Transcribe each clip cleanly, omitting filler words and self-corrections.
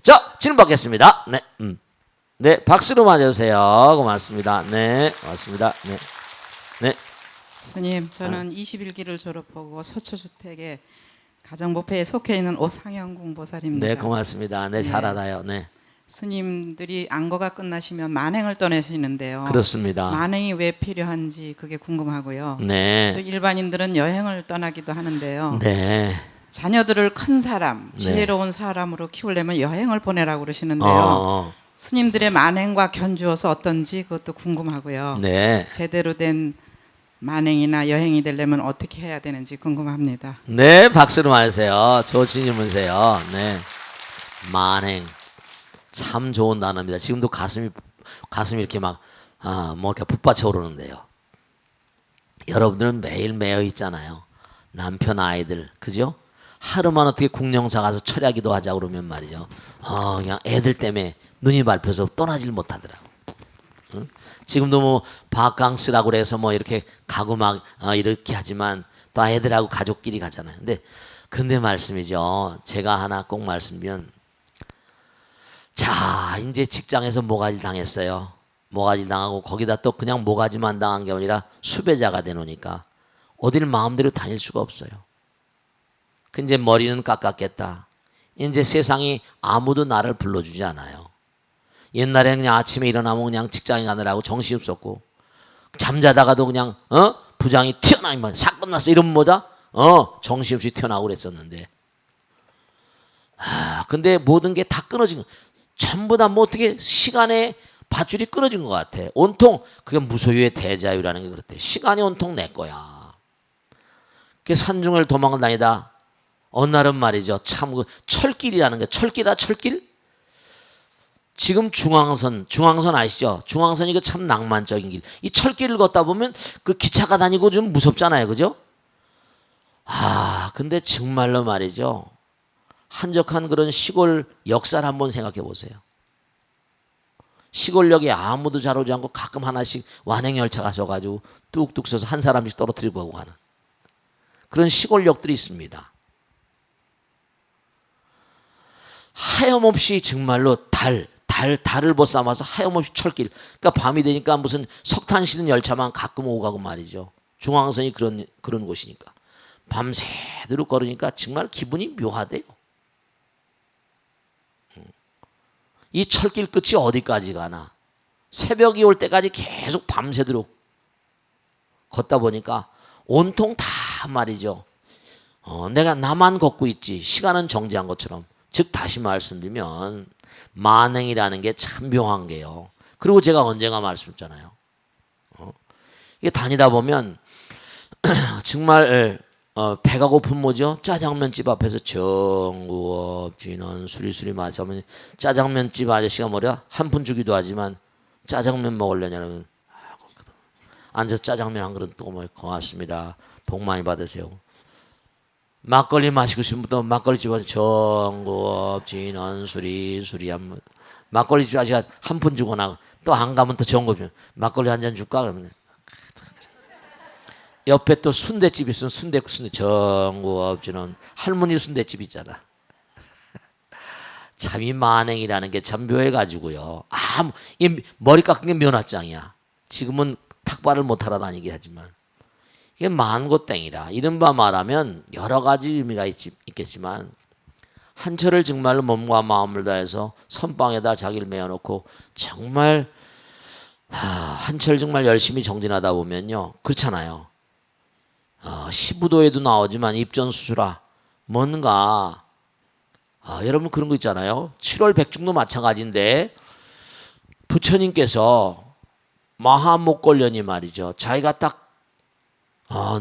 자, 질문 받겠습니다. 네, 네, 박수로 맞아주세요. 고맙습니다. 네, 고맙습니다. 네, 네. 스님, 저는 21기를 졸업하고 서초주택에 가정법회에 속해 있는 오상영 공보살입니다. 네, 고맙습니다. 네, 잘 알아요. 네, 스님들이 안거가 끝나시면 만행을 떠나시는데요. 그렇습니다. 만행이 왜 필요한지 그게 궁금하고요. 네, 저 일반인들은 여행을 떠나기도 하는데요. 네. 자녀들을 큰 사람, 네. 지혜로운 사람으로 키우려면 여행을 보내라고 그러시는데요. 어, 스님들의 만행과 견주어서 어떤지 그것도 궁금하고요. 네, 제대로 된 만행이나 여행이 되려면 어떻게 해야 되는지 궁금합니다. 네, 박수로 맞으세요. 좋으신 질문이세요. 네, 만행 참 좋은 단어입니다. 지금도 가슴이 이렇게 막 뭐 이렇게 북받쳐 오르는데요. 여러분들은 매일 매여 있잖아요. 남편 아이들 그죠? 하루만 어떻게 궁령사 가서 철야기도 하자 그러면 말이죠. 그냥 애들 때문에 눈이 밟혀서 떠나질 못하더라고. 응? 지금도 뭐 바캉스라고 그래서 뭐 이렇게 가고 막 이렇게 하지만 또 애들하고 가족끼리 가잖아요. 근데 말씀이죠. 제가 하나 꼭 말씀드리면, 자 이제 직장에서 모가지 당했어요. 모가지 당하고 거기다 또 그냥 모가지만 당한 게 아니라 수배자가 되노니까 어딜 마음대로 다닐 수가 없어요. 그 이제 머리는 깎았겠다. 이제 세상이 아무도 나를 불러주지 않아요. 옛날에 그냥 아침에 일어나면 그냥 직장에 가느라고 정신이 없었고, 잠자다가도 그냥 부장이 튀어나오면 사건 났어 이러면 뭐다? 정신없이 튀어나오고 그랬었는데, 근데 모든 게 다 끊어진 거, 전부 다 뭐 어떻게 시간에 밧줄이 끊어진 것 같아. 온통 그게 무소유의 대자유라는 게 그렇대. 시간이 온통 내 거야. 그 산중을 도망을 다니다 어느 날은 말이죠. 참 그 철길이라는 게, 철길? 지금 중앙선 아시죠? 중앙선이 그 참 낭만적인 길. 이 철길을 걷다 보면 그 기차가 다니고 좀 무섭잖아요. 그죠? 근데 정말로 말이죠. 한적한 그런 시골 역사를 한번 생각해 보세요. 시골역에 아무도 잘 오지 않고 가끔 하나씩 완행열차 가셔가지고 뚝뚝 서서 한 사람씩 떨어뜨리고 가고 하는 그런 시골역들이 있습니다. 하염없이 정말로 달을 벗삼아서 하염없이 철길. 그러니까 밤이 되니까 무슨 석탄 실은 열차만 가끔 오고 가고 말이죠. 중앙선이 그런 곳이니까. 밤새도록 걸으니까 정말 기분이 묘하대요. 이 철길 끝이 어디까지 가나. 새벽이 올 때까지 계속 밤새도록 걷다 보니까 온통 다 말이죠. 내가 나만 걷고 있지. 시간은 정지한 것처럼. 즉 다시 말씀드리면 만행이라는 게 참 묘한 게요. 그리고 제가 언젠가 말씀드렸잖아요. 이게 다니다 보면 정말 배가 고픈 뭐죠? 짜장면집 앞에서 정구업 진원 수리수리 마시면 짜장면집 아저씨가 뭐냐? 한 푼 주기도 하지만 짜장면 먹으려냐면 앉아서 짜장면 한 그릇 또 고맙습니다. 복 많이 받으세요. 막걸리 마시고 싶으면 또 막걸리 집에서 정구업 진원 수리한 막걸리 집 아저씨가 한 푼 주거나 또 안 가면 또 정구업 막걸리 한 잔 줄까? 그러면 옆에 또 순대집 있으면 순대 정구업주는 할머니 순대집 있잖아. 참 이 만행이라는 게 참 묘해가지고요. 이 머리 깎은 게 면화짱이야. 지금은 탁발을 못 하러 다니게 하지만 이게 만고땡이라. 이른바 말하면 여러 가지 의미가 있겠지만 한철을 정말로 몸과 마음을 다해서 선방에다 자기를 메어놓고 정말 한철 정말 열심히 정진하다 보면요. 그렇잖아요. 시부도에도 나오지만 입전수수라 뭔가 여러분 그런 거 있잖아요. 7월 백중도 마찬가지인데 부처님께서 마하목걸련이 말이죠. 자기가 딱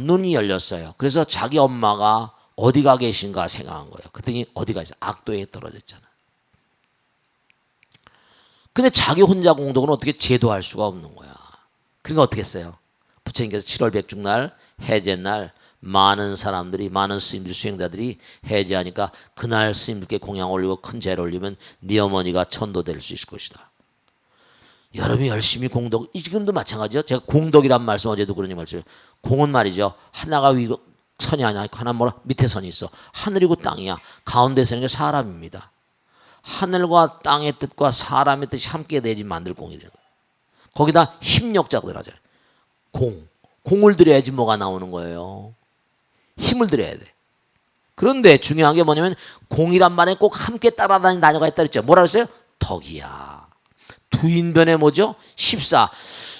눈이 열렸어요. 그래서 자기 엄마가 어디가 계신가 생각한 거예요. 그랬더니 어디가 있어? 악도에 떨어졌잖아. 근데 자기 혼자 공덕은 어떻게 제도할 수가 없는 거야. 그러니까 어떻게 했어요? 부처님께서 7월 백중날 해제날 많은 사람들이 많은 스님들 수행자들이 해제하니까 그날 스님들께 공양 올리고 큰 제를 올리면 네 어머니가 천도될 수 있을 것이다. 여러분이 열심히 공덕, 지금도 마찬가지죠. 제가 공덕이란 말씀 어제도 그러니 말씀을 공은 말이죠. 하나가 위고 선이 아니야. 하나 뭐라 밑에 선이 있어. 하늘이고 땅이야. 가운데 서는 게 사람입니다. 하늘과 땅의 뜻과 사람의 뜻이 함께 내지 만들 공이 되는 거예요. 거기다 힘력자가 들어가잖아요. 공을 들여야지 뭐가 나오는 거예요. 힘을 들여야 돼. 그런데 중요한 게 뭐냐면 공이란 말에 꼭 함께 따라다니는 단어가 있다 그랬죠. 뭐라 그랬어요? 덕이야. 두인변에 뭐죠? 14.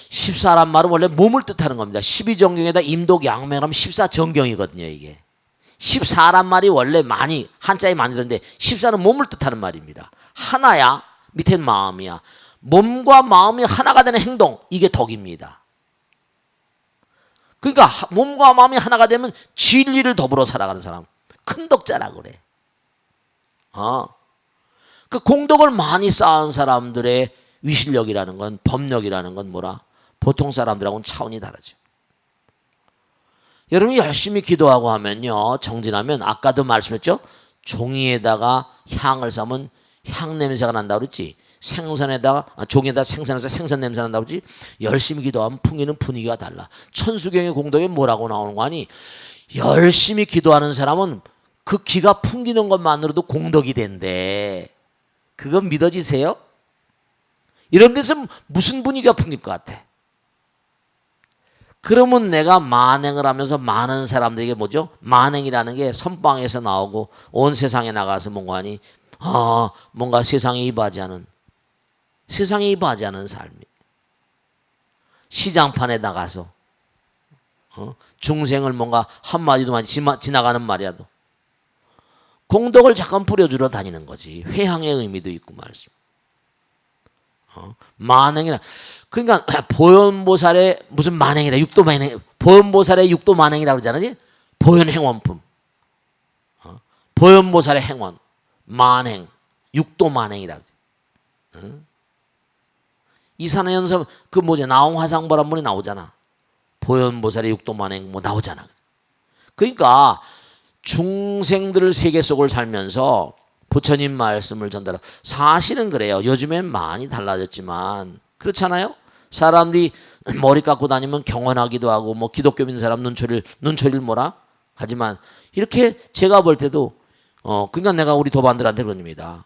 14란 말은 원래 몸을 뜻하는 겁니다. 12정경에다 임독양명하면 14정경이거든요. 이게 14란 말이 원래 많이 한자에 많이 들었는데 14는 몸을 뜻하는 말입니다. 하나야. 밑엔 마음이야. 몸과 마음이 하나가 되는 행동, 이게 덕입니다. 그러니까 몸과 마음이 하나가 되면 진리를 더불어 살아가는 사람, 큰 덕자라 그래. 그 공덕을 많이 쌓은 사람들의 위실력이라는 건, 법력이라는 건 뭐라? 보통 사람들하고는 차원이 다르죠. 여러분이 열심히 기도하고 하면요, 정진하면 아까도 말씀했죠? 종이에다가 향을 싸면 향 냄새가 난다 그랬지. 생선에다가 종에다 생선해서 생선 냄새 난다 그러지. 열심히 기도하면 풍기는 분위기가 달라. 천수경의 공덕에 뭐라고 나오는 거 아니? 열심히 기도하는 사람은 그 기가 풍기는 것만으로도 공덕이 된대. 그건 믿어지세요? 이런 데서 무슨 분위기가 풍길 것 같아? 그러면 내가 만행을 하면서 많은 사람들에게 뭐죠? 만행이라는 게 선방에서 나오고 온 세상에 나가서 뭔가 하니 뭔가 세상에 이바지 않은 삶이. 시장판에 나가서 중생을 뭔가 한마디도 지나가는 말이라도 공덕을 잠깐 뿌려주러 다니는 거지. 회향의 의미도 있고 말씀. 만행이라. 그러니까 보현보살의 무슨 만행이라 육도 만행. 보현보살의 육도 만행이라고 그러잖아요. 보현행원품. 보현보살의 행원. 만행. 육도 만행이라고. 이산화연서 그 뭐지 나홍화상보란 분이 나오잖아. 보현보살의 육도 만행 뭐 나오잖아. 그러니까 중생들 세계 속을 살면서 부처님 말씀을 전달하고 사실은 그래요. 요즘엔 많이 달라졌지만 그렇잖아요. 사람들이 머리 깎고 다니면 경건하기도 하고 뭐 기독교 믿는 사람 눈초리를 뭐라 하지만 이렇게 제가 볼 때도 그러니까 내가 우리 도반들한테 그럽니다.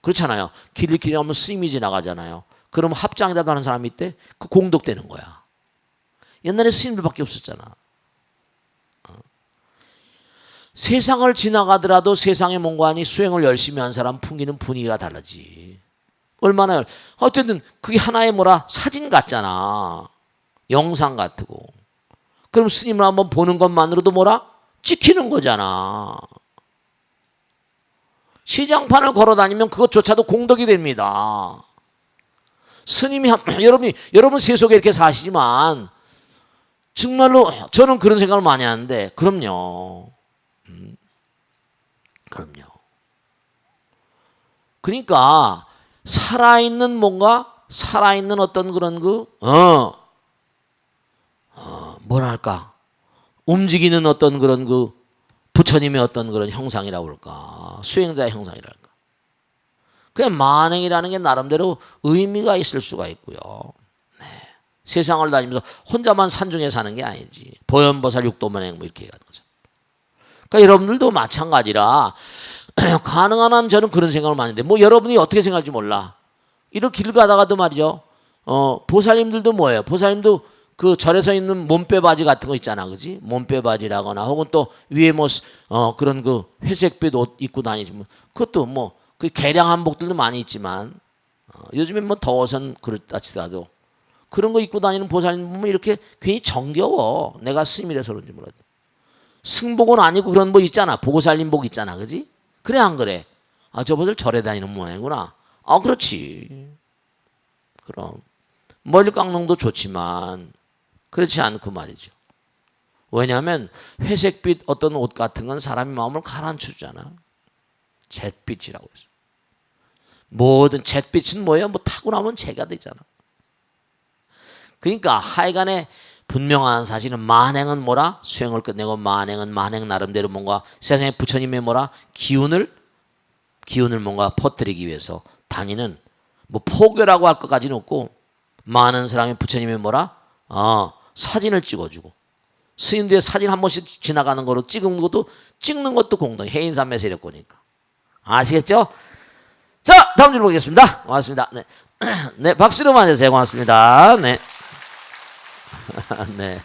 그렇잖아요. 길을 가면 스님이 지나가잖아요. 그럼 합장이라도 하는 사람이 있대? 그 공덕되는 거야. 옛날에 스님들밖에 없었잖아. 세상을 지나가더라도 세상의 뭔가니 수행을 열심히 한 사람 풍기는 분위기가 다르지. 얼마나 어쨌든 그게 하나의 뭐라 사진 같잖아. 영상 같고. 그럼 스님을 한번 보는 것만으로도 뭐라 찍히는 거잖아. 시장판을 걸어다니면 그것조차도 공덕이 됩니다. 스님이 여러분 세속에 이렇게 사시지만 정말로 저는 그런 생각을 많이 하는데 그럼요. 그러니까 살아있는 어떤 그런 뭐랄까 움직이는 어떤 그런 부처님의 어떤 그런 형상이라고 할까 수행자의 형상이랄까. 그냥 만행이라는 게 나름대로 의미가 있을 수가 있고요. 네. 세상을 다니면서 혼자만 산중에 사는 게 아니지. 보현보살 육도만행 뭐 이렇게 얘기하는 거죠. 그러니까 여러분들도 마찬가지라 가능한 한 저는 그런 생각을 많이 했는데 뭐 여러분이 어떻게 생각할지 몰라. 이렇게 길 가다가도 말이죠. 보살님들도 뭐예요? 보살님도 그 절에서 입는 몸빼 바지 같은 거 있잖아, 그지? 몸빼 바지라거나 혹은 또 위에 뭐 그런 그 회색빛 옷 입고 다니지만 그것도 뭐 그 개량 한복들도 많이 있지만 요즘엔 뭐 더워선 그렇다 치더라도 그런 거 입고 다니는 보살님 보면 이렇게 괜히 정겨워. 내가 스님이라서 그런지 몰라도. 승복은 아니고 그런 복 있잖아. 보살님복 있잖아, 그지? 그래 안 그래? 저분들 절에 다니는 모양이구나. 그렇지. 그럼 멀리 깎는 도 좋지만 그렇지 않고 말이죠. 왜냐하면 회색빛 어떤 옷 같은 건 사람의 마음을 가라앉혀 주잖아. 잿빛이라고 해서. 모든 잿빛은 뭐예요? 뭐 타고 나면 재가 되잖아. 그러니까 하여간에 분명한 사실은 만행은 뭐라? 수행을 끝내고 만행 나름대로 뭔가 세상에 부처님의 뭐라? 기운을 뭔가 퍼뜨리기 위해서 다니는 뭐 포교라고 할 것까지는 없고 많은 사람이 부처님의 뭐라? 사진을 찍어주고 스님들의 사진 한 번씩 지나가는 거로 찍는 것도 공동. 해인산매 세력거니까. 아시겠죠? 자, 다음 줄 보겠습니다. 고맙습니다. 네. 네, 박수로 맞으세요. 고맙습니다. 네. 네.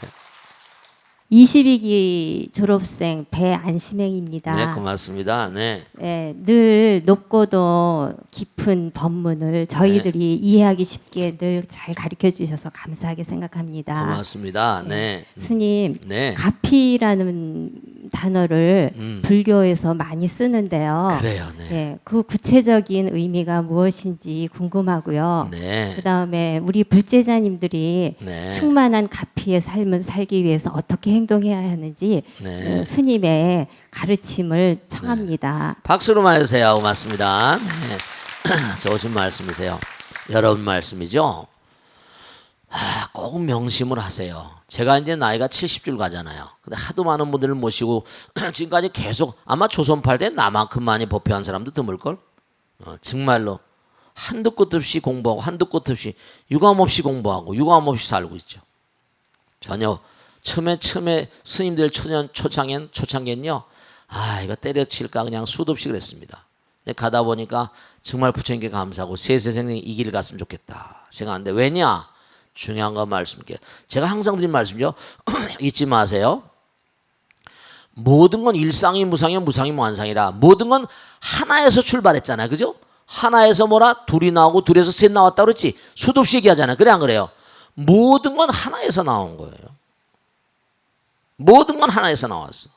22기 졸업생 배안심행입니다. 네, 고맙습니다. 네. 네, 늘 높고도 깊은 법문을 저희들이 이해하기 쉽게 늘 잘 가르쳐 주셔서 감사하게 생각합니다. 고맙습니다. 네. 스님, 네. 가피라는 단어를 불교에서 많이 쓰는데요. 그래요. 네. 예, 그 구체적인 의미가 무엇인지 궁금하고요. 네. 그다음에 우리 불제자님들이 네. 충만한 가피의 삶을 살기 위해서 어떻게 행동해야 하는지 네. 스님의 가르침을 청합니다. 박수로 맞으세요. 고맙습니다. 네. 좋으신 말씀이세요. 여러분 말씀이죠. 꼭 명심을 하세요. 제가 이제 나이가 70줄 가잖아요. 근데 하도 많은 분들을 모시고 지금까지 계속 아마 조선팔 때 나만큼 많이 법회한 사람도 드물걸? 정말로 한두 끝 없이 공부하고 한두 끝 없이 유감 없이 공부하고 유감 없이 살고 있죠. 전혀 처음에 스님들 초창기엔요. 이거 때려칠까 그냥 수도 없이 그랬습니다. 근데 가다 보니까 정말 부처님께 감사하고 세세생이 이 길을 갔으면 좋겠다 생각하는데 왜냐? 중요한 거 말씀드릴게요. 제가 항상 드린 말씀이죠. 잊지 마세요. 모든 건 일상이 무상이요 무상이 무한상이라. 모든 건 하나에서 출발했잖아요. 그죠? 하나에서 뭐라? 둘이 나오고 둘에서 셋 나왔다 그랬지. 수도 없이 얘기하잖아요. 그래 안 그래요? 모든 건 하나에서 나온 거예요. 모든 건 하나에서 나왔어.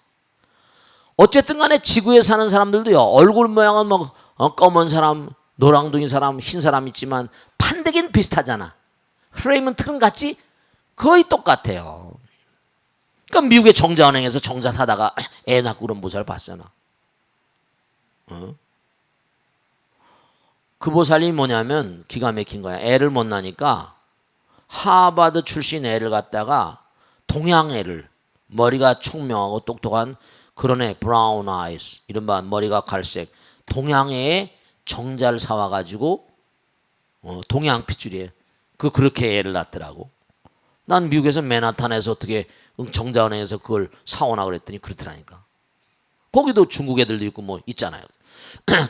어쨌든 간에 지구에 사는 사람들도요. 얼굴 모양은 뭐 검은 사람, 노랑둥이 사람, 흰 사람 있지만 판대기는 비슷하잖아. 프레임은 틀은 같지? 거의 똑같아요. 그러니까 미국의 정자은행에서 정자 사다가 애 낳고 그런 보살 봤잖아. 그 보살이 뭐냐면 기가 막힌 거야. 애를 못 낳으니까 하버드 출신 애를 갖다가 동양 애를 머리가 총명하고 똑똑한 그런 애 브라운 아이스 이른바 머리가 갈색 동양 애의 정자를 사와가지고 동양 핏줄이에요. 그렇게 애를 낳더라고. 난 미국에서 맨하탄에서 어떻게 정자은행에서 그걸 사오나 그랬더니 그렇더라니까. 거기도 중국 애들도 있고 뭐 있잖아요.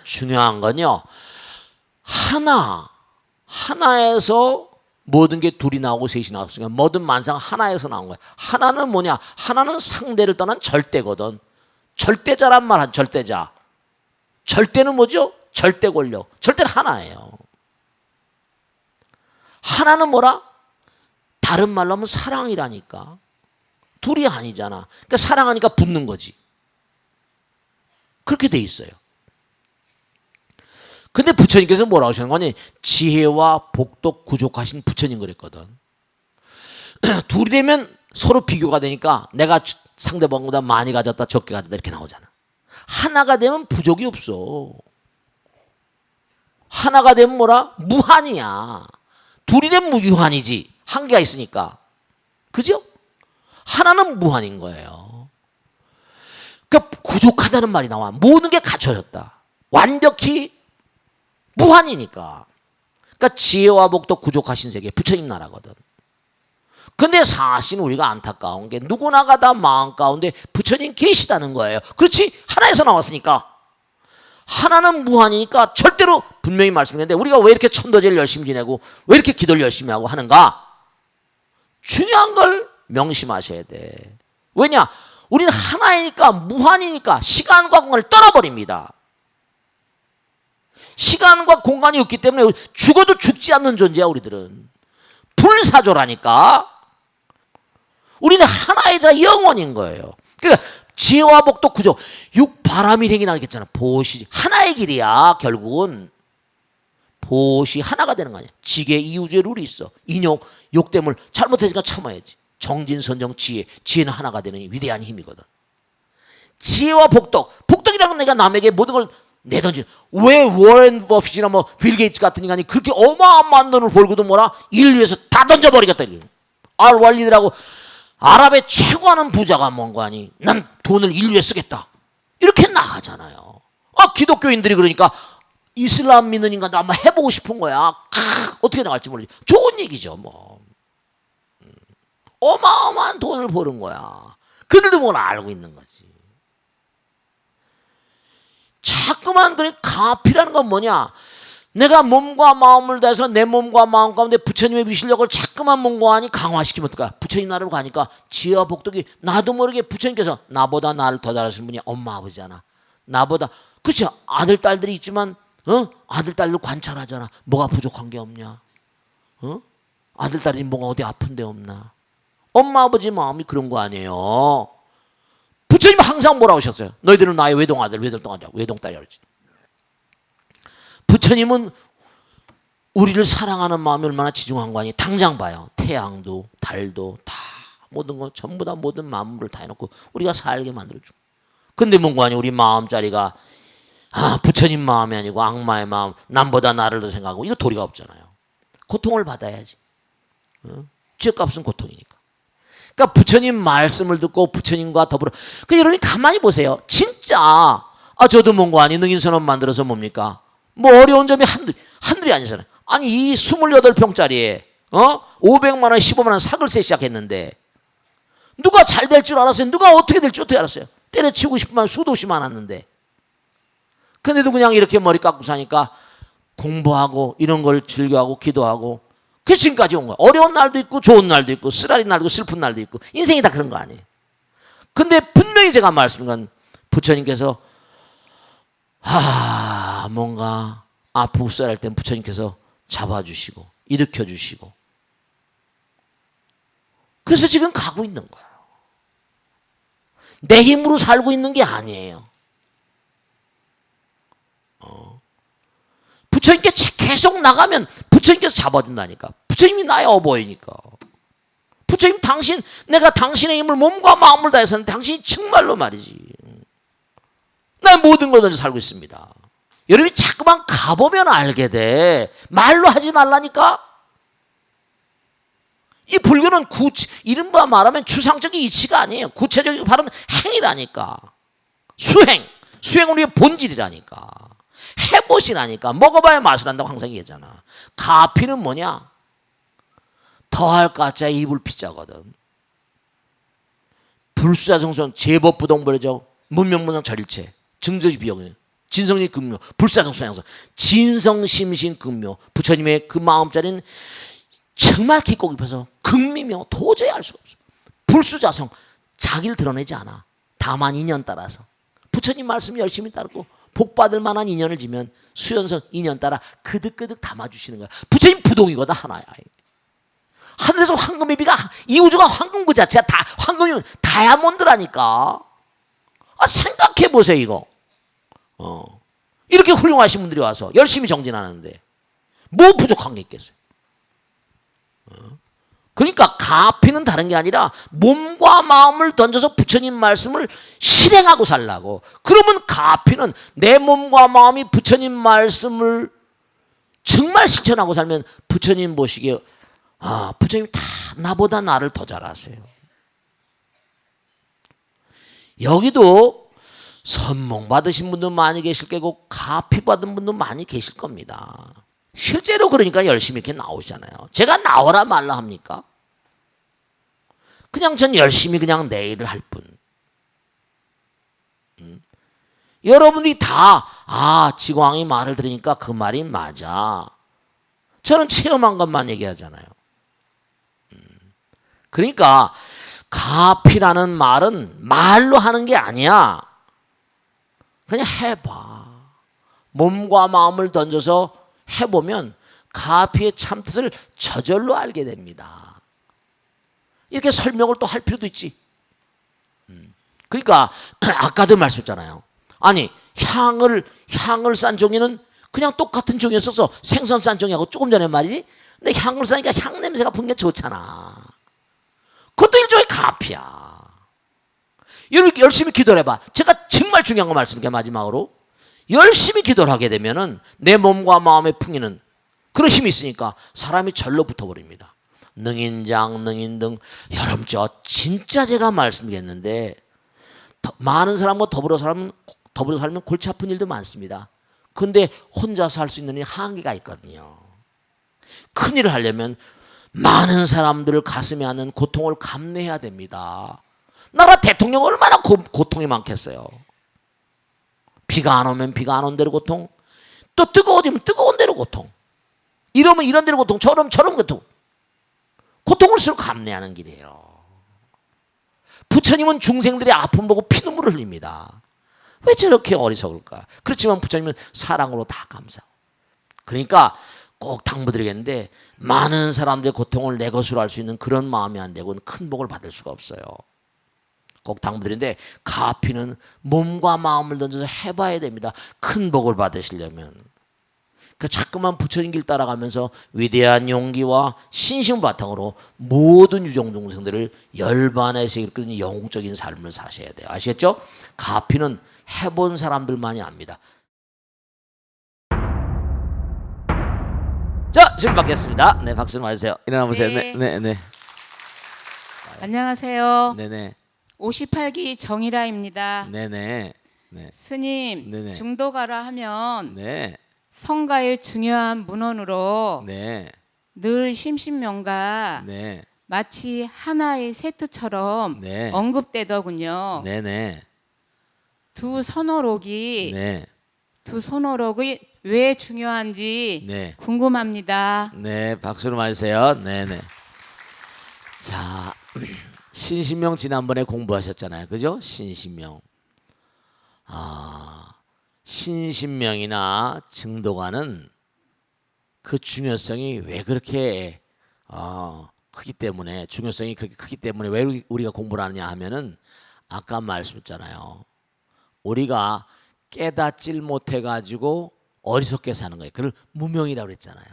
중요한 건요. 하나에서 모든 게 둘이 나오고 셋이 나왔으니까 모든 만상 하나에서 나온 거야. 하나는 뭐냐? 하나는 상대를 떠난 절대거든. 절대자란 말 한 절대자. 절대는 뭐죠? 절대 권력. 절대는 하나예요. 하나는 뭐라? 다른 말로 하면 사랑이라니까. 둘이 아니잖아. 그러니까 사랑하니까 붙는 거지. 그렇게 돼 있어요. 근데 부처님께서 뭐라고 하시는 거니? 지혜와 복덕 구족하신 부처님 그랬거든. 둘이 되면 서로 비교가 되니까 내가 상대방보다 많이 가졌다 적게 가졌다 이렇게 나오잖아. 하나가 되면 부족이 없어. 하나가 되면 뭐라? 무한이야. 둘이 되면 무유한이지. 한계가 있으니까. 그죠? 하나는 무한인 거예요. 그러니까 부족하다는 말이 나와. 모든 게 갖춰졌다. 완벽히 무한이니까. 그러니까 지혜와 복도 부족하신 세계 부처님 나라거든. 근데 사실 우리가 안타까운 게 누구나가 다 마음 가운데 부처님 계시다는 거예요. 그렇지? 하나에서 나왔으니까. 하나는 무한이니까 절대로 분명히 말씀했는데 우리가 왜 이렇게 천도제를 열심히 지내고 왜 이렇게 기도를 열심히 하고 하는가? 중요한 걸 명심하셔야 돼. 왜냐? 우리는 하나이니까 무한이니까 시간과 공간을 떠나버립니다. 시간과 공간이 없기 때문에 죽어도 죽지 않는 존재야 우리들은. 불사조라니까. 우리는 하나의 자 영원인 거예요. 그러니까 지혜와 복도 구조 육바람이 행이라 그랬잖아. 보시 하나의 길이야. 결국은 보시 하나가 되는 거 아니야. 지계 이우주의 룰이 있어. 인욕 욕됨을 잘못했으니까 참아야지. 정진선정 지혜는 하나가 되는 위대한 힘이거든. 지혜와 복덕이라는 건 내가 남에게 모든 걸 내던진. 왜 워렌 버핏이나 뭐 빌 게이츠 같은 인간이 그렇게 어마어마한 돈을 벌고도 뭐라 인류에서 다 던져버리겠다. 알왈리드라고 아랍의 최고하는 부자가 뭔가 하니 난 돈을 인류에 쓰겠다. 이렇게 나가잖아요. 기독교인들이 그러니까 이슬람 믿는 인간도 한번 해보고 싶은 거야. 어떻게 나갈지 모르지. 좋은 얘기죠 뭐. 어마어마한 돈을 버는 거야. 그들도 뭘 알고 있는 거지. 자꾸만 그래 가피라는 건 뭐냐? 내가 몸과 마음을 다해서 내 몸과 마음 가운데 부처님의 위실력을 자꾸만 몸과하니 강화시키면 어떨까? 부처님 나라로 가니까 지혜와 복덕이 나도 모르게 부처님께서 나보다 나를 더 잘하시는 분이 엄마 아버지잖아. 나보다 그렇죠. 아들 딸들이 있지만 아들 딸들 관찰하잖아. 뭐가 부족한 게 없냐? 아들 딸이 뭐가 어디 아픈 데 없나? 엄마 아버지 마음이 그런 거 아니에요. 부처님 항상 뭐라고 하셨어요? 너희들은 나의 외동아들 외동딸이라 그러지. 부처님은 우리를 사랑하는 마음이 얼마나 지중한 거 아니? 당장 봐요. 태양도 달도 다 모든 거 전부 다 모든 만물을 다 해놓고 우리가 살게 만들어주고. 근데 뭔가 아니 우리 마음자리가 부처님 마음이 아니고 악마의 마음, 남보다 나를 더 생각하고 이거 도리가 없잖아요. 고통을 받아야지. 죄값은 고통이니까. 그러니까 부처님 말씀을 듣고 부처님과 더불어. 여러분이 가만히 보세요. 진짜 저도 뭔가 아니 능인선언 만들어서 뭡니까? 뭐 어려운 점이 한둘이 아니잖아요. 아니 이 28평짜리에 500만 원, 15만 원 사글세 시작했는데 누가 잘 될 줄 알았어요? 누가 어떻게 될 줄 어떻게 알았어요? 때려치우고 싶으면 수도 없이 많았는데. 근데도 그냥 이렇게 머리 깎고 사니까 공부하고 이런 걸 즐겨하고 기도하고 그 지금까지 온 거야. 어려운 날도 있고 좋은 날도 있고 쓰라린 날도 있고 슬픈 날도 있고 인생이 다 그런 거 아니에요. 근데 분명히 제가 말씀한 부처님께서 뭔가 아프고 쌀할 땐 부처님께서 잡아주시고 일으켜주시고 그래서 지금 가고 있는 거예요. 내 힘으로 살고 있는 게 아니에요. 부처님께 계속 나가면 부처님께서 잡아준다니까. 부처님이 나의 어버이니까. 부처님 내가 당신의 힘을 몸과 마음을 다해서는 당신이 정말로 말이지. 난 모든 걸 던져 살고 있습니다. 여러분이 자꾸만 가보면 알게 돼. 말로 하지 말라니까. 이 불교는 이른바 말하면 추상적인 이치가 아니에요. 구체적인 바로 행위라니까. 수행은 우리의 본질이라니까. 해보시라니까. 먹어봐야 맛을 안다고 항상 얘기하잖아. 가피는 뭐냐? 더할 가짜 이불 피자거든. 불수자성선 제법부동벌이죠. 문명문상 절일체 증저지 비용이에요. 진성이 근묘 불사성소양성 진성심신 근묘 부처님의 그 마음자리는 정말 깊고 깊어서 극미묘 도저히 알 수가 없어. 불수자성 자기를 드러내지 않아. 다만 인연 따라서 부처님 말씀 열심히 따르고 복받을 만한 인연을 지면 수연성 인연 따라 그득그득 담아주시는 거야. 부처님 부동이거든 하나야. 하늘에서 황금의 비가 이 우주가 황금 그 자체야. 다 황금이면 다이아몬드라니까. 생각해 보세요 이거. 이렇게 훌륭하신 분들이 와서 열심히 정진하는데 뭐 부족한 게 있겠어요? 그러니까 가피는 다른 게 아니라 몸과 마음을 던져서 부처님 말씀을 실행하고 살라고. 그러면 가피는 내 몸과 마음이 부처님 말씀을 정말 실천하고 살면 부처님 보시기에 부처님 다 나보다 나를 더 잘 아세요. 여기도 선몽 받으신 분도 많이 계실 거고 가피 받은 분도 많이 계실 겁니다. 실제로 그러니까 열심히 이렇게 나오잖아요. 제가 나오라 말라 합니까? 그냥 전 열심히 그냥 내 일을 할 뿐. 여러분들이 다 지광이 말을 들으니까 그 말이 맞아. 저는 체험한 것만 얘기하잖아요. 그러니까 가피라는 말은 말로 하는 게 아니야. 그냥 해봐. 몸과 마음을 던져서 해보면 가피의 참뜻을 저절로 알게 됩니다. 이렇게 설명을 또 할 필요도 있지. 그러니까 아까도 말씀했잖아요. 아니 향을 싼 종이는 그냥 똑같은 종이였어서 생선 싼 종이하고 조금 전에 말이지. 근데 향을 싸니까 향 냄새가 분명히 좋잖아. 그것도 일종의 가피야. 여러분 열심히 기도를 해봐. 제가 정말 중요한 거 말씀드릴게요. 마지막으로 열심히 기도를 하게 되면은 내 몸과 마음의 풍기는 그런 힘이 있으니까 사람이 절로 붙어버립니다. 능인장, 능인등 여러분 저 진짜 제가 말씀드렸는데 많은 사람과 더불어 살면 골치 아픈 일도 많습니다. 근데 혼자서 할 수 있는 일이 한계가 있거든요. 큰일을 하려면 많은 사람들을 가슴에 안는 고통을 감내해야 됩니다. 나라 대통령 얼마나 고통이 많겠어요. 비가 안 오면 비가 안 온 대로 고통, 또 뜨거워지면 뜨거운 대로 고통. 이러면 이런 대로 고통, 저러면 고통. 고통을 스스로 감내하는 길이에요. 부처님은 중생들의 아픔 보고 피눈물을 흘립니다. 왜 저렇게 어리석을까? 그렇지만 부처님은 사랑으로 다 감사하고. 그러니까 꼭 당부드리겠는데 많은 사람들의 고통을 내 것으로 할 수 있는 그런 마음이 안 되고는 큰 복을 받을 수가 없어요. 꼭 당부드리는데 가피는 몸과 마음을 던져서 해봐야 됩니다. 큰 복을 받으시려면. 그 자꾸만 부처님 길 따라가면서 위대한 용기와 신심 바탕으로 모든 유정 동생들을 열반에서 이끄는 영웅적인 삶을 사셔야 돼요. 아시겠죠? 가피는 해본 사람들만이 압니다. 자, 질문 받겠습니다. 네, 박수 좀 해주세요. 일어나 보세요. 네. 네. 안녕하세요. 네네. 58기 정일아입니다. 네네. 네. 스님, 네네. 중도가라 하면 네. 성가의 중요한 문헌으로 네. 늘 심신명가 네. 마치 하나의 세트처럼 네. 언급되더군요. 네네. 두 선어록이 네. 두 선어록이 왜 중요한지 네. 궁금합니다. 네, 박수로 맞으세요. 네네. 자, 신신명 지난번에 공부하셨잖아요. 그죠? 신신명. 신신명이나 증도가는 그 중요성이 왜 그렇게 크기 때문에 중요성이 그렇게 크기 때문에 왜 우리가 공부를 하느냐 하면은 아까 말씀했잖아요. 우리가 깨닫질 못해 가지고 어리석게 사는 거예요. 그걸 무명이라고 그랬잖아요.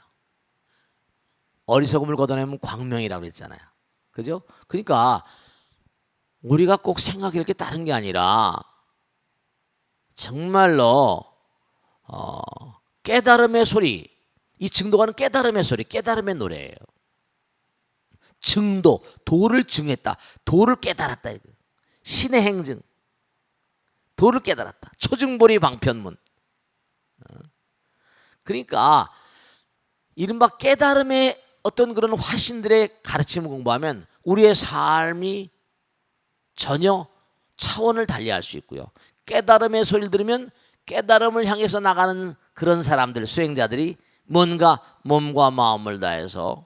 어리석음을 걷어내면 광명이라고 그랬잖아요. 그죠? 그러니까 우리가 꼭 생각할 게 다른 게 아니라 정말로 깨달음의 소리, 이 증도가는 깨달음의 소리, 깨달음의 노래예요. 증도, 도를 증했다, 도를 깨달았다. 신의 행증, 도를 깨달았다. 초증보리 방편문. 그러니까 이른바 깨달음의 어떤 그런 화신들의 가르침을 공부하면 우리의 삶이 전혀 차원을 달리할 수 있고요. 깨달음의 소리를 들으면 깨달음을 향해서 나가는 그런 사람들, 수행자들이 뭔가 몸과 마음을 다해서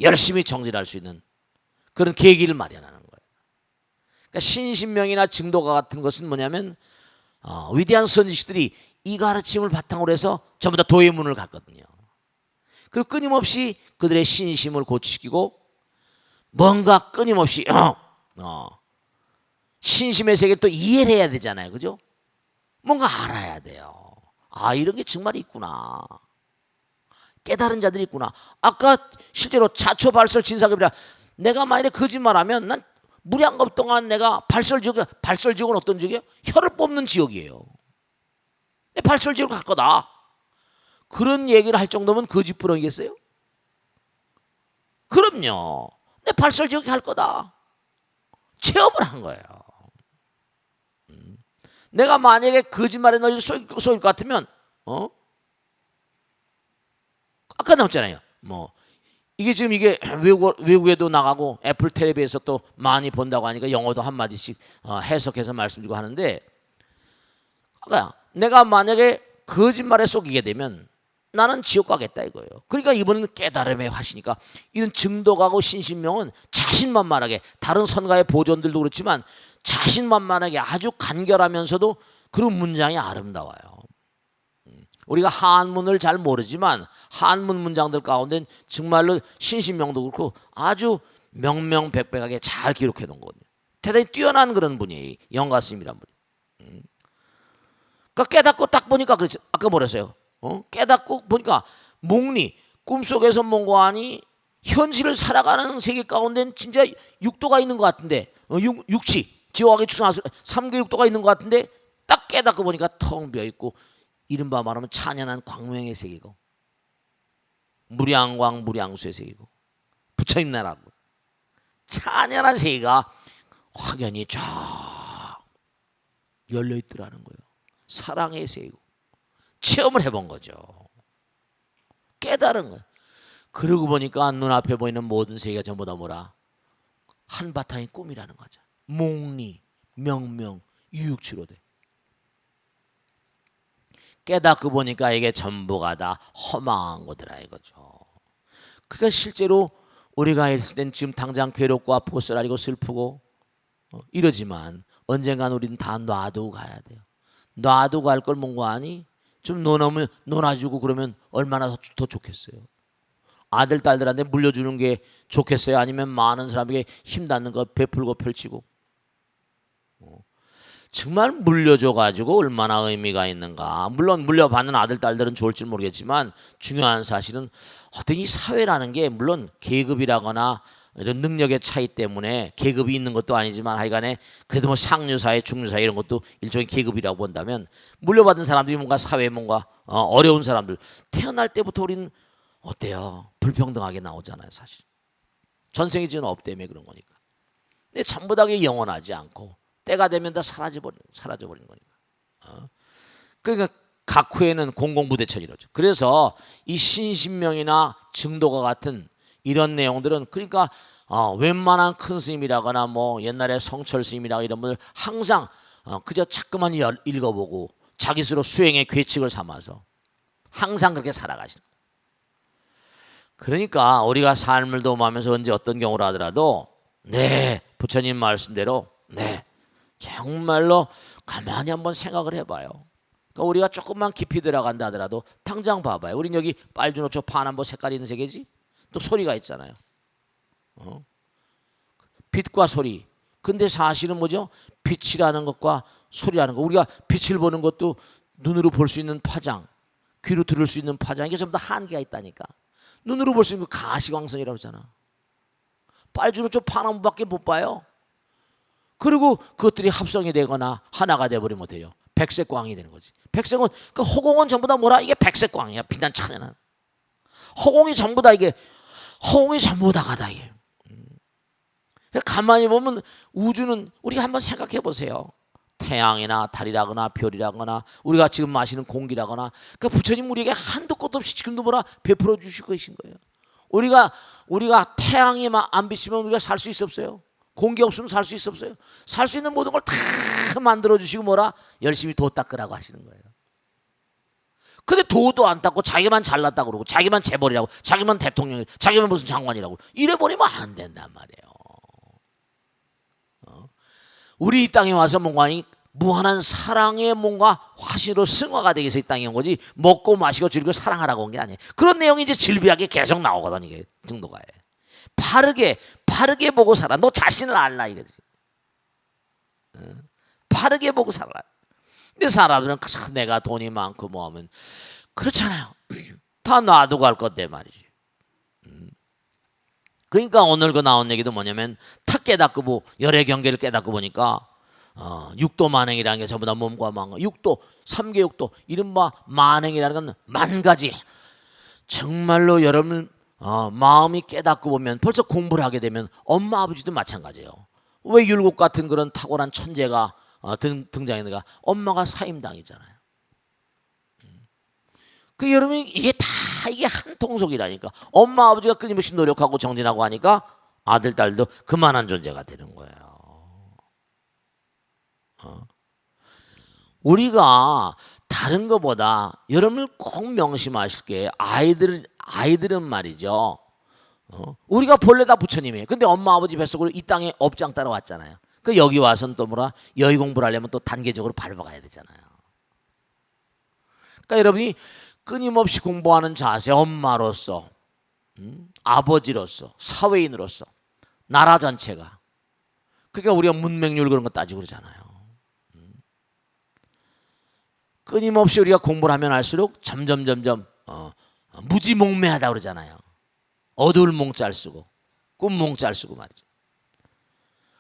열심히 정진할 수 있는 그런 계기를 마련하는 거예요. 그러니까 신신명이나 증도가 같은 것은 뭐냐면 위대한 선지식들이 이 가르침을 바탕으로 해서 전부 다 도의 문을 갔거든요. 그리고 끊임없이 그들의 신심을 고치시키고 뭔가 끊임없이 신심의 세계를 또 이해를 해야 되잖아요. 그죠? 뭔가 알아야 돼요. 이런 게 정말 있구나. 깨달은 자들이 있구나. 아까 실제로 자초발설 진사급이라 내가 만약에 거짓말하면 난 무량겁 동안 내가 발설지옥은 어떤 지옥이에요? 혀를 뽑는 지옥이에요. 내 발설지옥을 갈 거다. 그런 얘기를 할 정도면 거짓부렁이겠어요? 그럼요. 내 발설지옥에 갈 거다. 체험을 한 거예요. 내가 만약에 거짓말에 너희를 쏘일 것 같으면 아까 나왔잖아요. 이게 지금 이게 외국에도 나가고 애플 텔레비에서 또 많이 본다고 하니까 영어도 한마디씩 해석해서 말씀드리고 하는데 아까 내가 만약에 거짓말에 속이게 되면 나는 지옥 가겠다 이거예요. 그러니까 이번에는 깨달음의 화시니까 이런 증도가고 신신명은 자신만만하게 다른 선가의 보존들도 그렇지만 자신만만하게 아주 간결하면서도 그런 문장이 아름다워요. 우리가 한문을 잘 모르지만 한문 문장들 가운데 정말로 신신명도 그렇고 아주 명명백백하게 잘 기록해 놓은 거거든요. 대단히 뛰어난 그런 분이 영가 스님이란 분이. 그러니까 깨닫고 딱 보니까 그렇죠. 아까 뭐랬어요? 깨닫고 보니까 몽리 꿈속에서 뭔가 하니 현실을 살아가는 세계 가운데는 진짜 육도가 있는 것 같은데 육치 지옥에 추천해서 3개 육도가 있는 것 같은데 딱 깨닫고 보니까 텅 비어있고 이른바 말하면 찬연한 광명의 세계고 무량광 무량수의 세계고 부처님 나라고 찬연한 세계가 확연히 쫙 열려있더라는 거예요. 사랑의 세계고 체험을 해본 거죠. 깨달은 거예요. 그러고 보니까 눈앞에 보이는 모든 세계가 전부 다 뭐라? 한바탕의 꿈이라는 거죠. 몽리, 명명, 유육치로 돼. 깨닫고 보니까 이게 전부가 다 허망한 거더라 이거죠. 그러니까 실제로 우리가 있을 땐 지금 당장 괴롭고 아프고 쓰라리고 슬프고 이러지만 언젠간 우리는 다 놔두고 가야 돼요. 놔두고 갈 걸 뭔고 아니? 좀 놀아주고 그러면 얼마나 더 좋겠어요. 아들 딸들한테 물려주는 게 좋겠어요? 아니면 많은 사람에게 힘 닿는 거 베풀고 펼치고 정말 물려줘가지고 얼마나 의미가 있는가. 물론 물려받는 아들 딸들은 좋을지 모르겠지만 중요한 사실은 어떤 이 사회라는 게 물론 계급이라거나 이런 능력의 차이 때문에 계급이 있는 것도 아니지만 하여간에 그래도 뭐 상류사회 중류사회 이런 것도 일종의 계급이라고 본다면 물려받은 사람들이 뭔가 사회에 뭔가 어려운 사람들 태어날 때부터 우리는 어때요? 불평등하게 나오잖아요. 사실 전생에 지은 업 때문에 그런 거니까. 근데 전부 다 영원하지 않고 때가 되면 다 사라져버리는 거니까. 그러니까 각 후에는 공공부대천이라죠. 그래서 이 신신명이나 증도가 같은 이런 내용들은 그러니까 웬만한 큰 스님이라거나 뭐 옛날에 성철 스님이라 이런 분들 항상 그저 자꾸만 읽어보고 자기 스스로 수행의 괴칙을 삼아서 항상 그렇게 살아가시는 거예요. 그러니까 우리가 삶을 도모하면서 언제 어떤 경우를 하더라도 네 부처님 말씀대로 네 정말로 가만히 한번 생각을 해봐요. 그러니까 우리가 조금만 깊이 들어간다 하더라도 당장 봐봐요. 우린 여기 빨주노초 파란 뭐 색깔 있는 색이지? 또 소리가 있잖아요. 빛과 소리. 근데 사실은 뭐죠? 빛이라는 것과 소리라는 것. 우리가 빛을 보는 것도 눈으로 볼 수 있는 파장, 귀로 들을 수 있는 파장. 이게 전부 다 한계가 있다니까. 눈으로 볼 수 있는 거 가시광선이라고 하잖아. 빨주노초 파란밖에 못 봐요. 그리고 그것들이 합성이 되거나 하나가 돼버리면 어때요? 백색광이 되는 거지. 백색은 그 허공은 전부 다 뭐라? 이게 백색광이야. 빛난 찬연한. 허공이 전부 다 이게 허공이 전부 다가다 이게. 가만히 보면 우주는 우리가 한번 생각해 보세요. 태양이나 달이라거나 별이라거나 우리가 지금 마시는 공기라거나 그러니까 부처님 우리에게 한도 끝도 없이 지금도 뭐라 베풀어 주시고 계신 거예요. 우리가 태양이 안 비치면 우리가 살 수 있었어요. 공기 없으면 살 수 있었어요. 살 수 있는 모든 걸 다 만들어 주시고 뭐라 열심히 도 닦으라고 하시는 거예요. 근데 도도 안 닦고 자기만 잘났다고 그러고 자기만 재벌이라고 자기만 대통령이라고 자기만 무슨 장관이라고 이래 버리면 안 된단 말이에요. 우리 이 땅에 와서 뭔가 무한한 사랑의 뭔가 화신으로 승화가 되기 위해서 이 땅에 온 거지 먹고 마시고 즐기고 사랑하라고 온 게 아니에요. 그런 내용이 이제 질비하게 계속 나오거든 이게 증도가에. 바르게 보고 살아. 너 자신을 알라 이거지. 바르게 보고 살아. 근데 사람들은 내가 돈이 많고 뭐 하면 그렇잖아요. 다 놔두고 갈 건데 말이지. 그러니까 오늘 그 나온 얘기도 뭐냐면 탁 깨닫고 뭐 열의 경계를 깨닫고 보니까 육도 만행이라는 게 전부 다 몸과 마음, 육도, 삼계육도, 이른바 만행이라는 건 만 가지. 정말로 여러분 마음이 깨닫고 보면 벌써 공부를 하게 되면 엄마 아버지도 마찬가지예요. 왜 율곡 같은 그런 탁월한 천재가 등장했는가? 엄마가 사임당이잖아요. 그 여러분 이게 다 이게 한 통속이라니까. 엄마 아버지가 끊임없이 노력하고 정진하고 하니까 아들 딸도 그만한 존재가 되는 거예요. 우리가 다른 것보다 여러분을 꼭 명심하실 게 아이들은 말이죠. 우리가 본래 다 부처님이에요. 근데 엄마 아버지 뱃속으로 이 땅에 업장 따라 왔잖아요. 그 여기 와서는 또 뭐라 여의 공부를 하려면 또 단계적으로 밟아가야 되잖아요. 그러니까 여러분이 끊임없이 공부하는 자세, 엄마로서, 아버지로서, 사회인으로서, 나라 전체가. 그러니까 우리가 문맹률 그런 거 따지고 그러잖아요. 끊임없이 우리가 공부를 하면 할수록 점점 무지몽매하다 그러잖아요. 어두울 몽짤 쓰고 꿈 몽짤 쓰고 말이죠.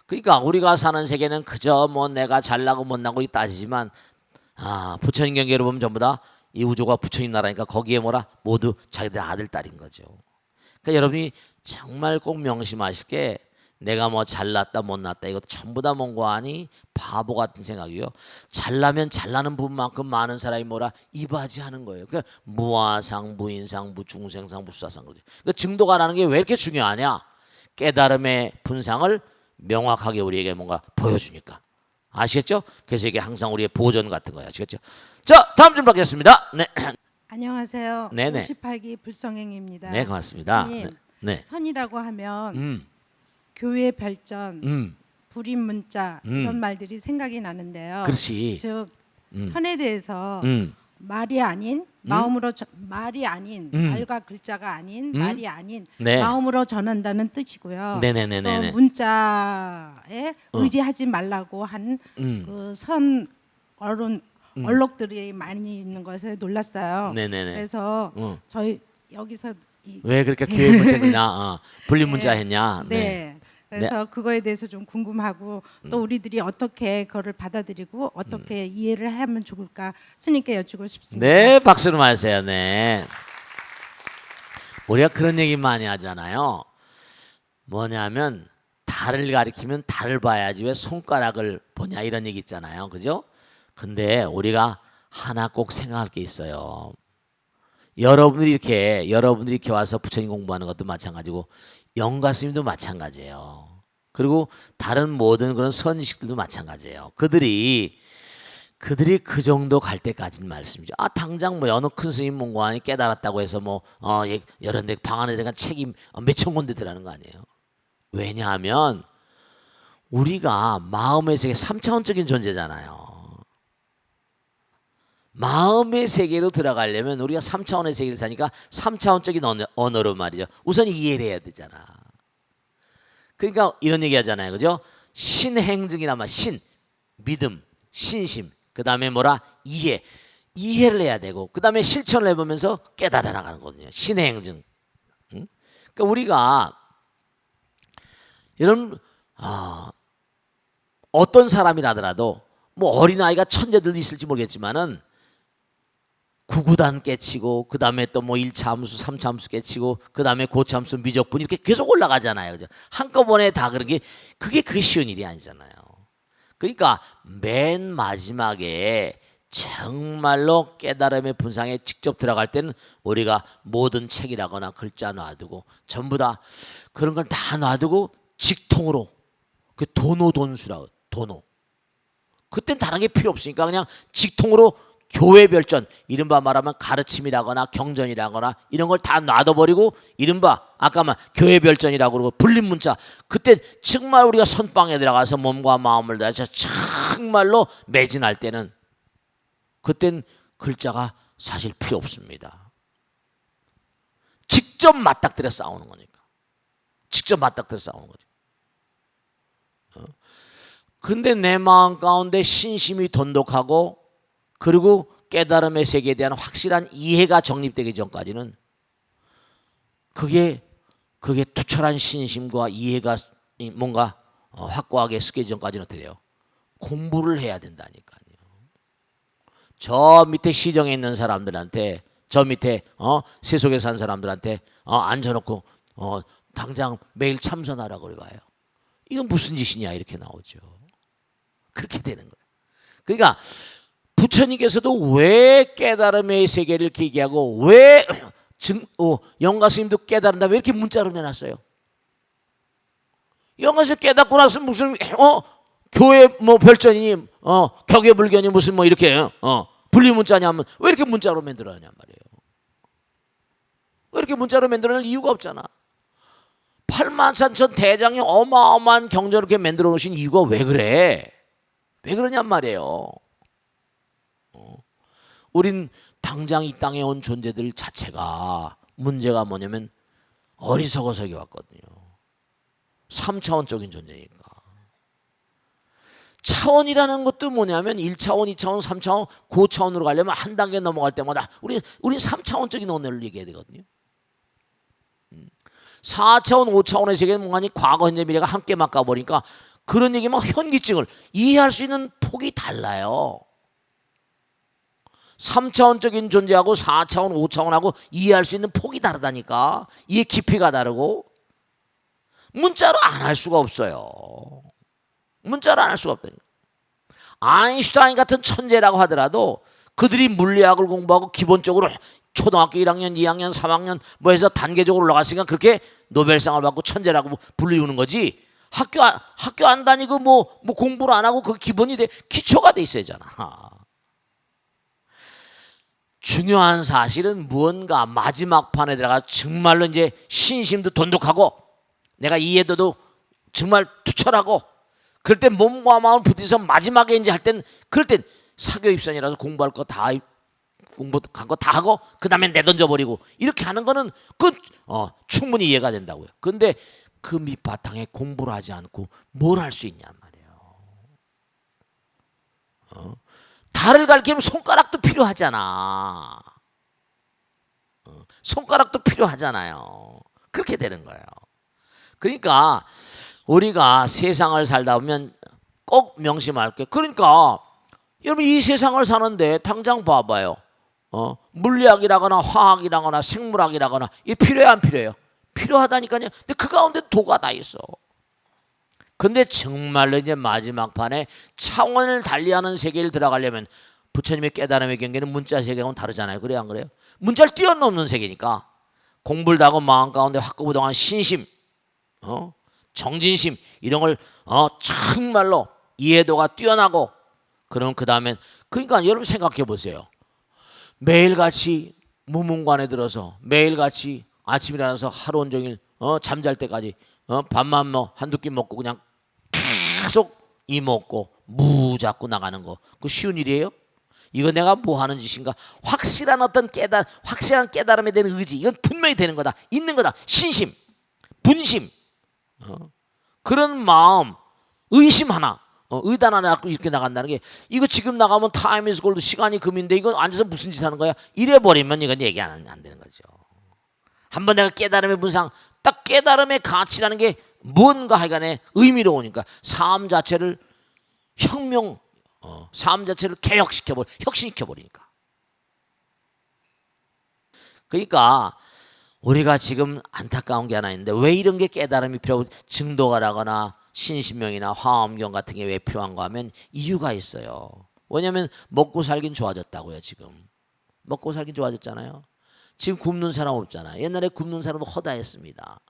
그러니까 우리가 사는 세계는 그저 뭐 내가 잘나고 못나고 따지지만 부처님 경계로 보면 전부 다 이 우주가 부처님 나라니까 거기에 뭐라 모두 자기들 아들 딸인 거죠. 그러니까 여러분이 정말 꼭 명심하실 게 내가 뭐 잘났다 못났다 이것도 전부 다 뭔고 하니 바보 같은 생각이요. 잘나면 잘나는 분만큼 많은 사람이 뭐라 이바지하는 거예요. 그러니까 무아상, 무인상, 무중생상, 무수사상 그러죠. 그러니까 증도가라는 게 왜 이렇게 중요하냐? 깨달음의 분상을 명확하게 우리에게 뭔가 보여주니까. 아시겠죠? 그래서 이게 항상 우리의 보존 같은 거예요. 아시겠죠? 자, 다음 좀 받겠습니다. 네. 안녕하세요. 네네. 58기 불성행입니다. 네, 고맙습니다. 선생님, 네. 선이라고 하면 음. 교회 별전, 음. 불임 문자 이런 말들이 생각이 나는데요. 그렇지. 즉 선에 대해서 음. 말이 아닌 마음으로 말이 아닌 말과 글자가 아닌 말이 아닌 네. 마음으로 전한다는 뜻이고요. 네네네네네. 또 문자에 의지하지 말라고 한 그 선 어른 언록들이 많이 있는 것에 놀랐어요. 네네네. 그래서 저희 여기서 왜 그렇게 교회 문자 했냐? 분리 문자 했냐? 네. 그래서 그거에 대해서 좀 궁금하고 또 우리들이 어떻게 그거를 받아들이고 어떻게 이해를 하면 좋을까 스님께 여쭙고 싶습니다. 네, 박수로 마세요. 네. 우리가 그런 얘기 많이 하잖아요. 뭐냐면 달을 가리키면 달을 봐야지 왜 손가락을 보냐 이런 얘기 있잖아요. 그죠? 근데 우리가 하나 꼭 생각할 게 있어요. 여러분들이 이렇게 와서 부처님 공부하는 것도 마찬가지고 영가 스님도 마찬가지예요. 그리고 다른 모든 그런 선지식들도 마찬가지예요. 그들이 그 정도 갈 때까지는 말씀이죠. 아, 당장 뭐 어느 큰 스님 몽고하니 깨달았다고 해서 뭐 여러 데 방 안에 들어간 책임 몇천 권대 들어가는 거 아니에요. 왜냐하면 우리가 마음의 세계 3차원적인 존재잖아요. 마음의 세계로 들어가려면 우리가 3차원의 세계를 사니까 3차원적인 언어로 말이죠. 우선 이해를 해야 되잖아. 그러니까 이런 얘기 하잖아요. 그죠? 신행증이란 말, 믿음, 신심, 그 다음에 뭐라? 이해를 해야 되고, 그 다음에 실천을 해보면서 깨달아 나가는 거거든요. 신행증. 응? 그러니까 우리가 이런 어떤 사람이라더라도 뭐 어린아이가 천재들도 있을지 모르겠지만은 구구단 깨치고 그 다음에 또 뭐 1차 함수 3차 함수 깨치고 그 다음에 고차 함수 미적분 이렇게 계속 올라가잖아요. 그죠? 한꺼번에 다 그런 게 그게 쉬운 일이 아니잖아요. 그러니까 맨 마지막에 정말로 깨달음의 분상에 직접 들어갈 때는 우리가 모든 책이라거나 글자 놔두고 전부 다 그런 걸 다 놔두고 직통으로 그 도노돈수라고 도노 그땐 다른 게 필요 없으니까 그냥 직통으로 교회 별전, 이른바 말하면 가르침이라거나 경전이라거나 이런 걸 다 놔둬버리고 이른바 아까 말 교회 별전이라고 그러고 불림 문자 그때 정말 우리가 선방에 들어가서 몸과 마음을 다해서 정말로 매진할 때는 그땐 글자가 사실 필요 없습니다. 직접 맞닥뜨려 싸우는 거니까. 직접 맞닥뜨려 싸우는 거죠. 근데 내 마음 가운데 신심이 돈독하고 그리고 깨달음의 세계에 대한 확실한 이해가 정립되기 전까지는 그게 투철한 신심과 이해가 뭔가 확고하게 쓰기 전까지는 어떻게 돼요? 공부를 해야 된다니까요. 저 밑에 시정에 있는 사람들한테 저 밑에 세속에 산 사람들한테 앉혀놓고 당장 매일 참선하라고 그래봐요. 이건 무슨 짓이냐 이렇게 나오죠. 그렇게 되는 거예요. 그러니까 부처님께서도 왜 깨달음의 세계를 이렇게 얘기하고 왜 영가 스님도 깨달은다 왜 이렇게 문자로 내놨어요? 영가 스님 깨닫고 나서 무슨 교회 뭐 별전이니 격예불견이 무슨 뭐 이렇게 분리 문자냐면 왜 이렇게 문자로 만들어내냔 말이에요. 왜 이렇게 문자로 만들어낼 이유가 없잖아. 83,000 대장의 어마어마한 경전을 이렇게 만들어 놓으신 이유가 왜 그래? 왜 그러냔 말이에요. 우린 당장 이 땅에 온 존재들 자체가 문제가 뭐냐면 어리석어서 여기 왔거든요. 3차원적인 존재니까. 차원이라는 것도 뭐냐면 1차원, 2차원, 3차원, 고차원으로 가려면 한 단계 넘어갈 때마다 우린 3차원적인 언어를 얘기해야 되거든요. 4차원, 5차원의 세계는 뭔가니 과거, 현재, 미래가 함께 막가버리니까 그런 얘기면 현기증을 이해할 수 있는 폭이 달라요. 3차원적인 존재하고 4차원, 5차원하고 이해할 수 있는 폭이 다르다니까. 이해 깊이가 다르고 문자로 안 할 수가 없어요. 문자로 안 할 수가 없다니까. 아인슈타인 같은 천재라고 하더라도 그들이 물리학을 공부하고 기본적으로 초등학교 1학년, 2학년, 3학년 뭐 해서 단계적으로 올라갔으니까 그렇게 노벨상을 받고 천재라고 불리우는 거지. 학교 안 다니고 뭐 공부를 안 하고 그 기본이 돼 기초가 돼 있어야잖아. 중요한 사실은 무언가 마지막 판에 들어가 정말로 이제 신심도 돈독하고 내가 이해도도 정말 투철하고 그럴 땐 몸과 마음을 부딪혀서 마지막에 이제 할 땐 그럴 땐 사교 입선이라서 공부할 거 다 공부한 거 다 하고 그 다음에 내던져 버리고 이렇게 하는 거는 충분히 이해가 된다고요. 근데 그 밑바탕에 공부를 하지 않고 뭘 할 수 있냔 말이에요. 달을 가리키면 손가락도 필요하잖아. 손가락도 필요하잖아요. 그렇게 되는 거예요. 그러니까 우리가 세상을 살다 보면 꼭 명심할 게 그러니까 여러분 이 세상을 사는데 당장 봐봐요. 물리학이라거나 화학이라거나 생물학이라거나 이게 필요해요 안 필요해요? 필요하다니까요. 근데 그 가운데 도가 다 있어. 근데 정말로 이제 마지막 판에 차원을 달리하는 세계를 들어가려면 부처님의 깨달음의 경계는 문자 세계하고는 다르잖아요. 그래요 안 그래요? 문자를 뛰어넘는 세계니까 공부를 하고 마음 가운데 확고부동한 신심, 정진심 이런 걸 정말로 이해도가 뛰어나고 그럼 그 다음엔 그러니까 여러분 생각해 보세요. 매일같이 무문관에 들어서 매일같이 아침에 일어나서 하루 온종일 잠잘 때까지 밥만 한두 끼 먹고 그냥 계속 이먹고 무 잡고 나가는 거 그 쉬운 일이에요? 이거 내가 뭐 하는 짓인가? 확실한 확실한 깨달음에 대한 의지 이건 분명히 되는 거다. 있는 거다. 신심, 분심 그런 마음 의심 하나 의단 하나 갖고 이렇게 나간다는 게 이거 지금 나가면 타임 이즈 골드 시간이 금인데 이거 앉아서 무슨 짓 하는 거야? 이래 버리면 이건 얘기 안 되는 거죠. 한번 내가 깨달음의 분상 딱 깨달음의 가치라는 게 뭔가 하여간에 의미로우니까 삶 자체를 삶 자체를 혁신시켜버리니까. 그러니까 우리가 지금 안타까운 게 하나 있는데 왜 이런 게 깨달음이 필요하고 증도가라거나 신신명이나 화엄경 같은 게 왜 필요한가 하면 이유가 있어요. 왜냐하면 먹고 살긴 좋아졌다고요. 지금 먹고 살긴 좋아졌잖아요. 지금 굶는 사람 없잖아요. 옛날에 굶는 사람은 허다했습니다.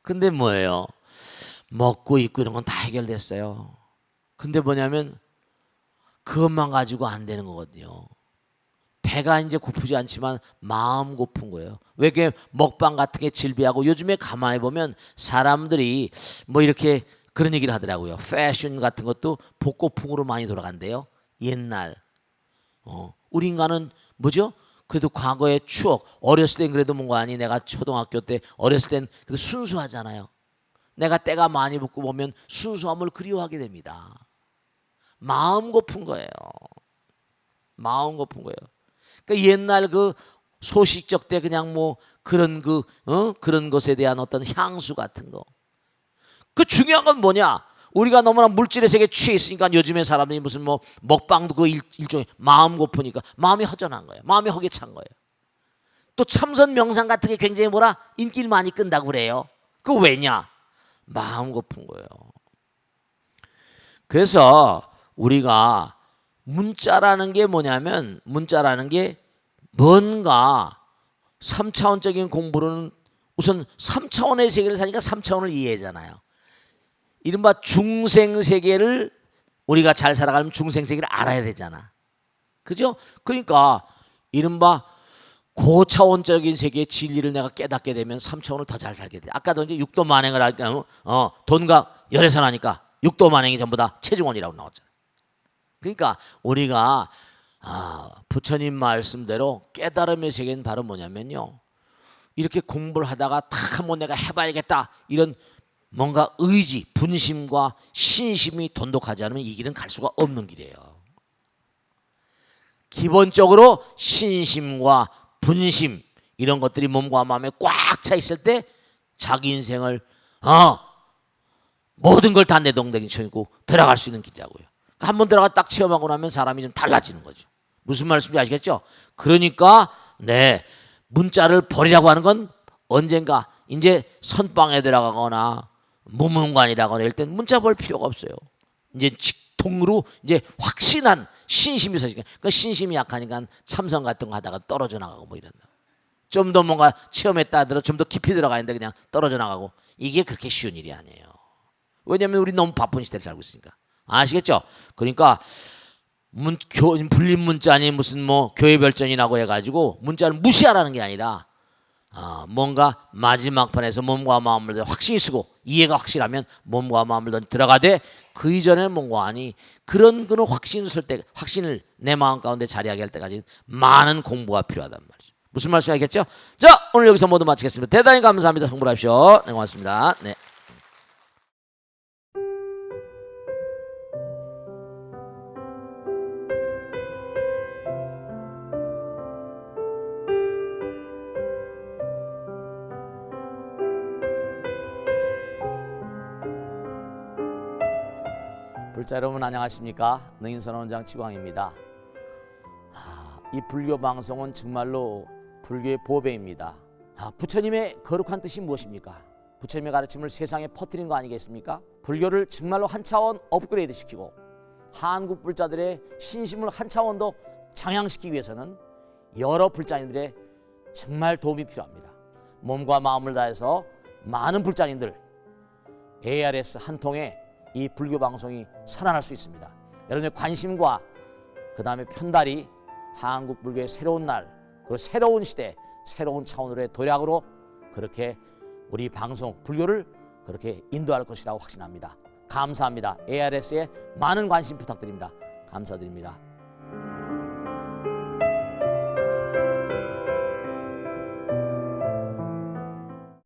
근데 뭐예요? 먹고 입고 이런 건 다 해결됐어요. 근데 뭐냐면 그것만 가지고 안 되는 거거든요. 배가 이제 고프지 않지만 마음 고픈 거예요. 왜 이렇게 먹방 같은 게 질비하고 요즘에 가만히 보면 사람들이 뭐 이렇게 그런 얘기를 하더라고요. 패션 같은 것도 복고풍으로 많이 돌아간대요. 옛날 우리 인간은 뭐죠? 그래도 과거의 추억 어렸을 땐 그래도 뭔가 아니 내가 초등학교 때 어렸을 땐 그래도 순수하잖아요. 내가 때가 많이 붙고 보면 순수함을 그리워하게 됩니다. 마음 고픈 거예요. 마음 고픈 거예요. 그러니까 옛날 그 소식적 때 그냥 뭐 그런 그런 것에 대한 어떤 향수 같은 거. 그 중요한 건 뭐냐? 우리가 너무나 물질의 세계에 취해 있으니까 요즘에 사람들이 무슨 뭐 먹방도 그 일종의 마음 고프니까 마음이 허전한 거예요. 마음이 허게 찬 거예요. 또 참선 명상 같은 게 굉장히 뭐라 인기를 많이 끈다고 그래요. 그 왜냐? 마음 고픈 거예요. 그래서 우리가 문자라는 게 뭐냐면 문자라는 게 뭔가 3차원적인 공부는 우선 3차원의 세계를 사니까 3차원을 이해하잖아요. 이른바 중생세계를 우리가 잘 살아가려면 중생세계를 알아야 되잖아. 그죠? 그러니까 이른바 고차원적인 세계의 진리를 내가 깨닫게 되면 3차원을 더 잘 살게 돼. 아까도 이제 육도 만행을 하니까 돈과 열애선 하니까 육도 만행이 전부 다 체중원이라고 나왔잖아. 그러니까 우리가 부처님 말씀대로 깨달음의 세계는 바로 뭐냐면요. 이렇게 공부를 하다가 딱 한번 내가 해봐야겠다 이런 뭔가 의지, 분심과 신심이 돈독하지 않으면 이 길은 갈 수가 없는 길이에요. 기본적으로 신심과 분심 이런 것들이 몸과 마음에 꽉 차 있을 때 자기 인생을 모든 걸 다 내동댕이 쳐있고 들어갈 수 있는 길이라고요. 한번 들어가 딱 체험하고 나면 사람이 좀 달라지는 거죠. 무슨 말씀인지 아시겠죠? 그러니까 문자를 버리라고 하는 건 언젠가 이제 선방에 들어가거나 무문관이라거나 이럴 땐 문자 볼 필요가 없어요. 이제 직통으로 이제 확신한 신심이 서니까 그 신심이 약하니까 참선 같은 거 하다가 떨어져 나가고 뭐 이런다. 좀 더 뭔가 체험했다 하더라도 좀 더 깊이 들어가는데 그냥 떨어져 나가고 이게 그렇게 쉬운 일이 아니에요. 왜냐하면 우리 너무 바쁜 시대를 살고 있으니까. 아시겠죠? 그러니까 불림 문자니 무슨 뭐 교회 별전이라고 해가지고 문자를 무시하라는 게 아니라 뭔가 마지막 판에서 몸과 마음을 확신이 쓰고 이해가 확실하면 몸과 마음을 들어가되 그 이전에 뭔가 아니 그런 확신을 쓸 때 확신을 내 마음 가운데 자리하게 할 때까지 많은 공부가 필요하단 말이죠. 무슨 말씀이 알겠죠? 자, 오늘 여기서 모두 마치겠습니다. 대단히 감사합니다. 성불하십시오. 네, 고맙습니다. 네. 불자 여러분 안녕하십니까? 능인선언원장 치광입니다. 이 불교 방송은 정말로 불교의 보배입니다. 부처님의 거룩한 뜻이 무엇입니까? 부처님의 가르침을 세상에 퍼뜨린 거 아니겠습니까? 불교를 정말로 한 차원 업그레이드 시키고 한국 불자들의 신심을 한 차원 더 장양시키기 위해서는 여러 불자님들의 정말 도움이 필요합니다. 몸과 마음을 다해서 많은 불자님들 ARS 한 통에 이 불교 방송이 살아날 수 있습니다. 여러분의 관심과 그 다음에 편달이 한국 불교의 새로운 날 그리고 새로운 시대 새로운 차원으로의 도약으로 그렇게 우리 방송 불교를 그렇게 인도할 것이라고 확신합니다. 감사합니다. ARS에 많은 관심 부탁드립니다. 감사드립니다.